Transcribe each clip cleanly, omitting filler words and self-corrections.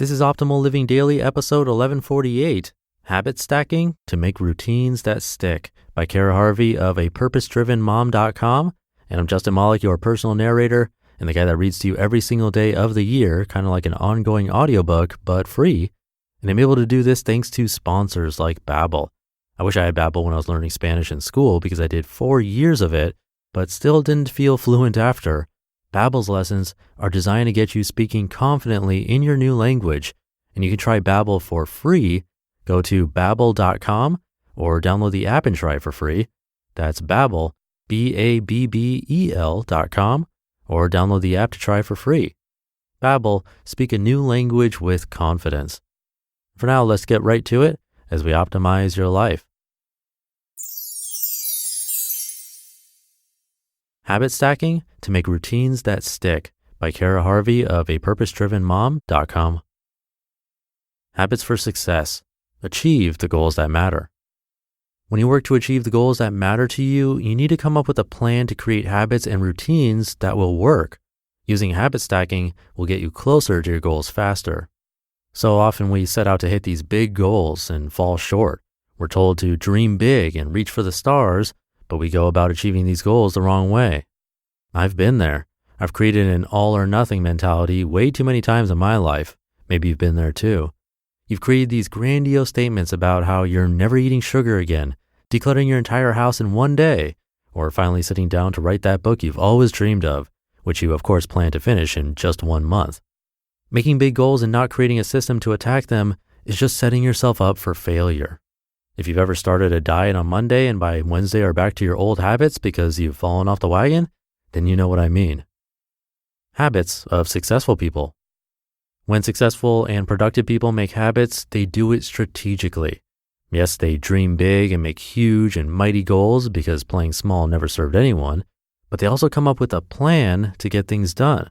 This is Optimal Living Daily, episode 1148, Habit Stacking to Make Routines That Stick by Cara Harvey of apurposedrivenmom.com. And I'm Justin Malik, your personal narrator, and the guy that reads to you every single day of the year, kind of like an ongoing audiobook, but free. And I'm able to do this thanks to sponsors like Babbel. I wish I had Babbel when I was learning Spanish in school because I did 4 years of it, but still didn't feel fluent after. Babbel's lessons are designed to get you speaking confidently in your new language, and you can try Babbel for free. Go to Babbel.com or download the app and try it for free. That's Babbel, Babbel.com, or download the app to try for free. Babbel, speak a new language with confidence. For now, let's get right to it as we optimize your life. Habit Stacking to Make Routines That Stick by Cara Harvey of apurposedrivenmom.com. Habits for success. Achieve the goals that matter. When you work to achieve the goals that matter to you, you need to come up with a plan to create habits and routines that will work. Using habit stacking will get you closer to your goals faster. So often we set out to hit these big goals and fall short. We're told to dream big and reach for the stars, but we go about achieving these goals the wrong way. I've been there. I've created an all or nothing mentality way too many times in my life. Maybe you've been there too. You've created these grandiose statements about how you're never eating sugar again, decluttering your entire house in one day, or finally sitting down to write that book you've always dreamed of, which you of course plan to finish in just 1 month. Making big goals and not creating a system to attack them is just setting yourself up for failure. If you've ever started a diet on Monday and by Wednesday are back to your old habits because you've fallen off the wagon, then you know what I mean. Habits of successful people. When successful and productive people make habits, they do it strategically. Yes, they dream big and make huge and mighty goals because playing small never served anyone, but they also come up with a plan to get things done.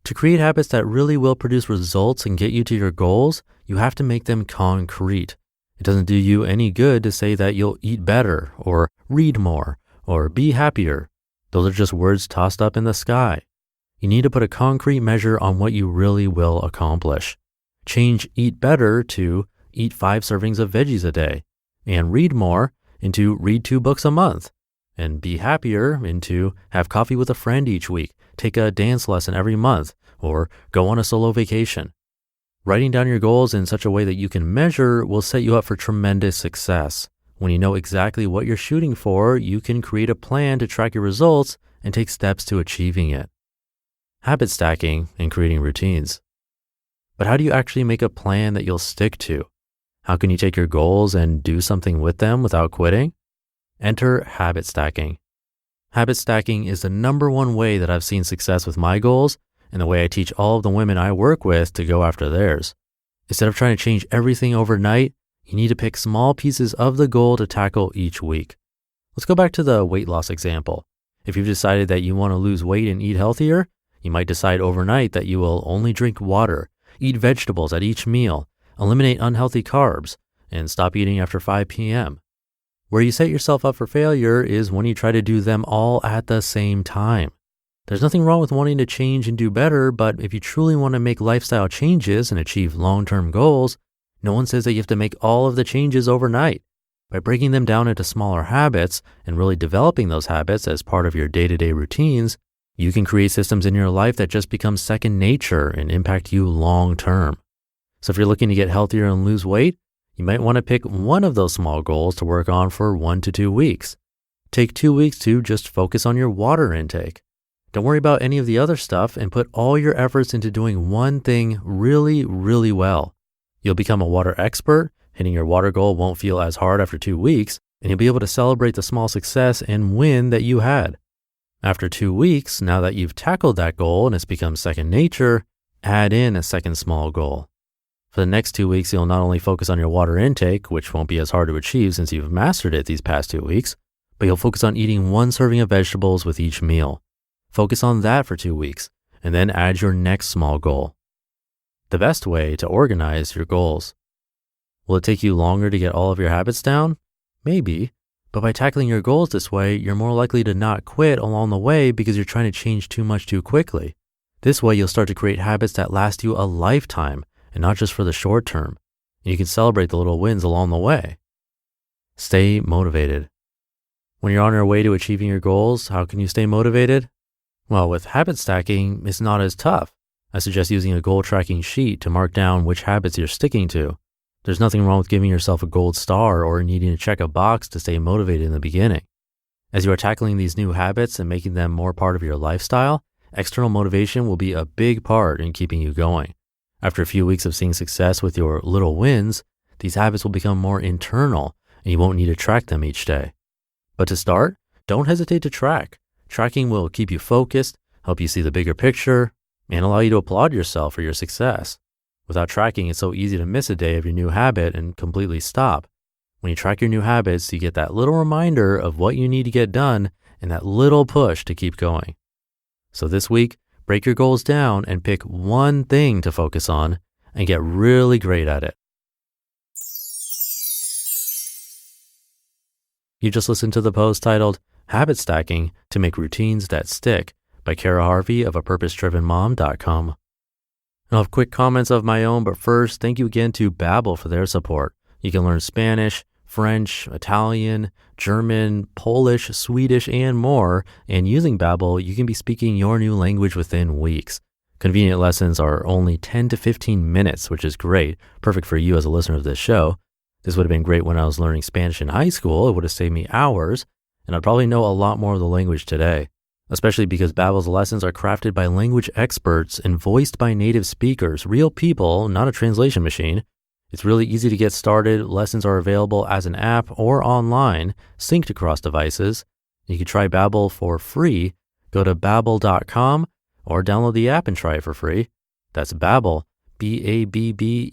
To create habits that really will produce results and get you to your goals, you have to make them concrete. It doesn't do you any good to say that you'll eat better or read more or be happier. Those are just words tossed up in the sky. You need to put a concrete measure on what you really will accomplish. Change eat better to eat 5 servings of veggies a day, and read more into read 2 books a month, and be happier into have coffee with a friend each week, take a dance lesson every month, or go on a solo vacation. Writing down your goals in such a way that you can measure will set you up for tremendous success. When you know exactly what you're shooting for, you can create a plan to track your results and take steps to achieving it. Habit stacking and creating routines. But how do you actually make a plan that you'll stick to? How can you take your goals and do something with them without quitting? Enter habit stacking. Habit stacking is the #1 way that I've seen success with my goals and the way I teach all of the women I work with to go after theirs. Instead of trying to change everything overnight, you need to pick small pieces of the goal to tackle each week. Let's go back to the weight loss example. If you've decided that you want to lose weight and eat healthier, you might decide overnight that you will only drink water, eat vegetables at each meal, eliminate unhealthy carbs, and stop eating after 5 p.m. Where you set yourself up for failure is when you try to do them all at the same time. There's nothing wrong with wanting to change and do better, but if you truly want to make lifestyle changes and achieve long-term goals, no one says that you have to make all of the changes overnight. By breaking them down into smaller habits and really developing those habits as part of your day-to-day routines, you can create systems in your life that just become second nature and impact you long-term. So if you're looking to get healthier and lose weight, you might want to pick one of those small goals to work on for 1 to 2 weeks. Take 2 weeks to just focus on your water intake. Don't worry about any of the other stuff and put all your efforts into doing one thing really, really well. You'll become a water expert. Hitting your water goal won't feel as hard after 2 weeks, and you'll be able to celebrate the small success and win that you had. After 2 weeks, now that you've tackled that goal and it's become second nature, add in a second small goal. For the next 2 weeks, you'll not only focus on your water intake, which won't be as hard to achieve since you've mastered it these past 2 weeks, but you'll focus on eating 1 serving of vegetables with each meal. Focus on that for 2 weeks, and then add your next small goal. The best way to organize your goals. Will it take you longer to get all of your habits down? Maybe, but by tackling your goals this way, you're more likely to not quit along the way because you're trying to change too much too quickly. This way, you'll start to create habits that last you a lifetime and not just for the short term. And you can celebrate the little wins along the way. Stay motivated. When you're on your way to achieving your goals, how can you stay motivated? Well, with habit stacking, it's not as tough. I suggest using a goal tracking sheet to mark down which habits you're sticking to. There's nothing wrong with giving yourself a gold star or needing to check a box to stay motivated in the beginning. As you are tackling these new habits and making them more part of your lifestyle, external motivation will be a big part in keeping you going. After a few weeks of seeing success with your little wins, these habits will become more internal and you won't need to track them each day. But to start, don't hesitate to track. Tracking will keep you focused, help you see the bigger picture, and allow you to applaud yourself for your success. Without tracking, it's so easy to miss a day of your new habit and completely stop. When you track your new habits, you get that little reminder of what you need to get done and that little push to keep going. So this week, break your goals down and pick one thing to focus on and get really great at it. You just listened to the post titled Habit Stacking to Make Routines That Stick by Cara Harvey of apurposedrivenmom.com. I'll have quick comments of my own, but first, thank you again to Babbel for their support. You can learn Spanish, French, Italian, German, Polish, Swedish, and more. And using Babbel, you can be speaking your new language within weeks. Convenient lessons are only 10 to 15 minutes, which is great. Perfect for you as a listener of this show. This would have been great when I was learning Spanish in high school. It would have saved me hours, and I'd probably know a lot more of the language today, especially because Babbel's lessons are crafted by language experts and voiced by native speakers, real people, not a translation machine. It's really easy to get started. Lessons are available as an app or online, synced across devices. You can try Babbel for free. Go to babbel.com or download the app and try it for free. That's Babbel, Babbel.com,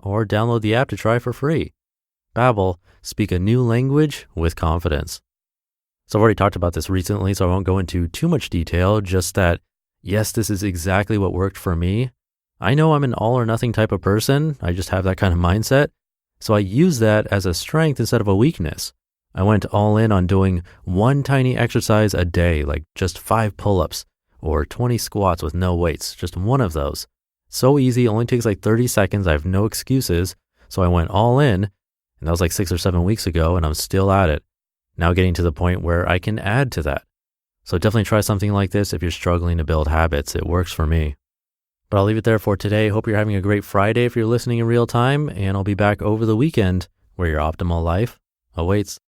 or download the app to try for free. Babbel, speak a new language with confidence. So I've already talked about this recently, so I won't go into too much detail, just that, yes, this is exactly what worked for me. I know I'm an all or nothing type of person. I just have that kind of mindset. So I use that as a strength instead of a weakness. I went all in on doing one tiny exercise a day, like just 5 pull-ups or 20 squats with no weights, just one of those. So easy, only takes like 30 seconds. I have no excuses. So I went all in, and that was like 6 or 7 weeks ago, and I'm still at it. Now getting to the point where I can add to that. So definitely try something like this if you're struggling to build habits. It works for me. But I'll leave it there for today. Hope you're having a great Friday if you're listening in real time, and I'll be back over the weekend where your optimal life awaits.